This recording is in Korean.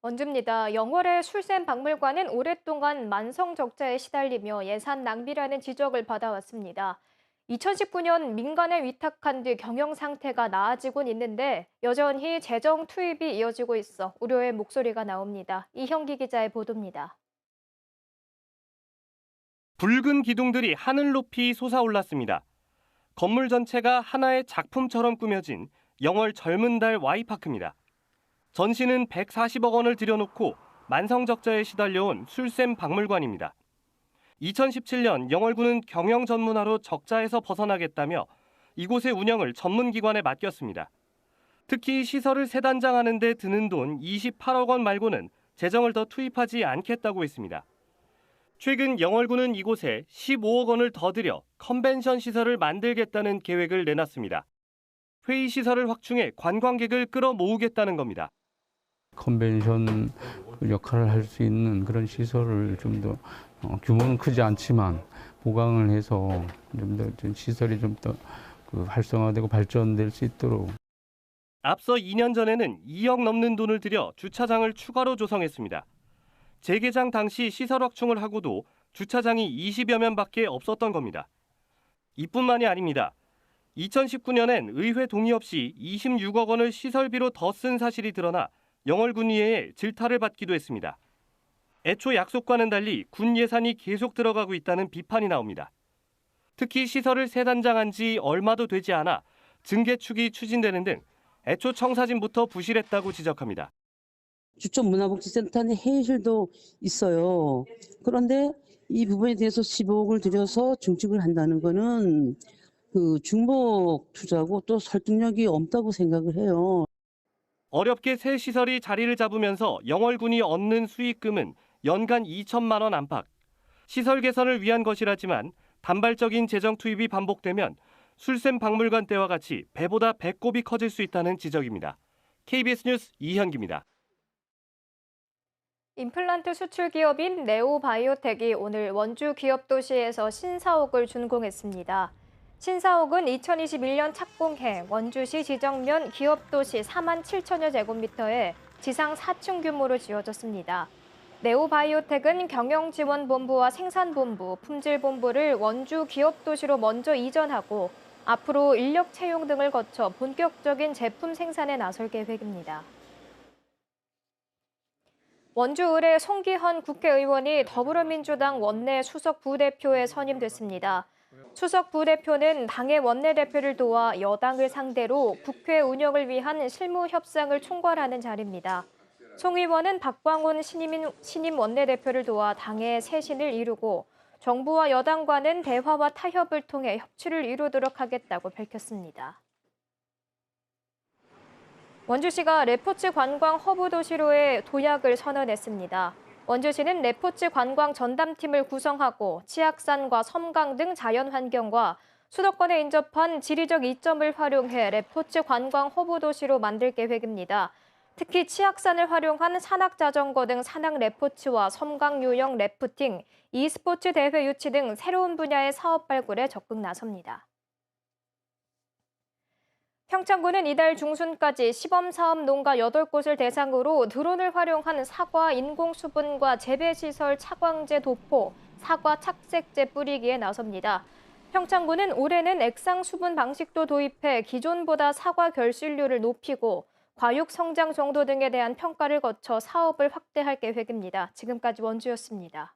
원주입니다. 영월의 술샘 박물관은 오랫동안 만성 적자에 시달리며 예산 낭비라는 지적을 받아왔습니다. 2019년 민간에 위탁한 뒤 경영 상태가 나아지곤 있는데 여전히 재정 투입이 이어지고 있어 우려의 목소리가 나옵니다. 이형기 기자의 보도입니다. 붉은 기둥들이 하늘 높이 솟아올랐습니다. 건물 전체가 하나의 작품처럼 꾸며진 영월 젊은 달 Y파크입니다. 전시는 140억 원을 들여놓고 만성적자에 시달려온 술샘 박물관입니다. 2017년 영월구는 경영 전문화로 적자에서 벗어나겠다며 이곳의 운영을 전문기관에 맡겼습니다. 특히 시설을 새 단장하는 데 드는 돈 28억 원 말고는 재정을 더 투입하지 않겠다고 했습니다. 최근 영월구는 이곳에 15억 원을 더 들여 컨벤션 시설을 만들겠다는 계획을 내놨습니다. 회의 시설을 확충해 관광객을 끌어모으겠다는 겁니다. 컨벤션 역할을 할 수 있는 그런 시설을 좀 더 규모는 크지 않지만 보강을 해서 좀 더 시설이 좀 더 활성화되고 발전될 수 있도록. 앞서 2년 전에는 2억 넘는 돈을 들여 주차장을 추가로 조성했습니다. 재개장 당시 시설 확충을 하고도 주차장이 20여 면밖에 없었던 겁니다. 이뿐만이 아닙니다. 2019년엔 의회 동의 없이 26억 원을 시설비로 더 쓴 사실이 드러나 영월군의회에 질타를 받기도 했습니다. 애초 약속과는 달리 군 예산이 계속 들어가고 있다는 비판이 나옵니다. 특히 시설을 새 단장한 지 얼마도 되지 않아 증개축이 추진되는 등 애초 청사진부터 부실했다고 지적합니다. 주촌문화복지센터는 회의실도 있어요. 그런데 이 부분에 대해서 15억을 들여서 증축을 한다는 거는 중복 투자고 또 설득력이 없다고 생각을 해요. 어렵게 새 시설이 자리를 잡으면서 영월군이 얻는 수익금은 연간 2천만 원 안팎. 시설 개선을 위한 것이라지만 단발적인 재정 투입이 반복되면 술샘 박물관 때와 같이 배보다 배꼽이 커질 수 있다는 지적입니다. KBS 뉴스 이현기입니다. 임플란트 수출 기업인 네오바이오텍이 오늘 원주 기업도시에서 신사옥을 준공했습니다. 신사옥은 2021년 착공해 원주시 지정면 기업도시 4만 7천여 제곱미터에 지상 4층 규모로 지어졌습니다. 네오바이오텍은 경영지원본부와 생산본부, 품질본부를 원주 기업도시로 먼저 이전하고 앞으로 인력 채용 등을 거쳐 본격적인 제품 생산에 나설 계획입니다. 원주 의뢰 송기헌 국회의원이 더불어민주당 원내 수석 부대표에 선임됐습니다. 수석 부대표는 당의 원내대표를 도와 여당을 상대로 국회 운영을 위한 실무 협상을 총괄하는 자리입니다. 송 의원은 박광훈 신임 원내대표를 도와 당의 쇄신을 이루고 정부와 여당과는 대화와 타협을 통해 협치를 이루도록 하겠다고 밝혔습니다. 원주시가 레포츠 관광 허브 도시로의 도약을 선언했습니다. 원주시는 레포츠 관광 전담팀을 구성하고 치악산과 섬강 등 자연환경과 수도권에 인접한 지리적 이점을 활용해 레포츠 관광 허브 도시로 만들 계획입니다. 특히 치악산을 활용한 산악자전거 등 산악 레포츠와 섬강 유형 래프팅, e스포츠 대회 유치 등 새로운 분야의 사업 발굴에 적극 나섭니다. 평창군은 이달 중순까지 시범사업 농가 8곳을 대상으로 드론을 활용한 사과 인공수분과 재배시설 차광제 도포, 사과 착색제 뿌리기에 나섭니다. 평창군은 올해는 액상수분 방식도 도입해 기존보다 사과 결실률을 높이고 과육 성장 정도 등에 대한 평가를 거쳐 사업을 확대할 계획입니다. 지금까지 원주였습니다.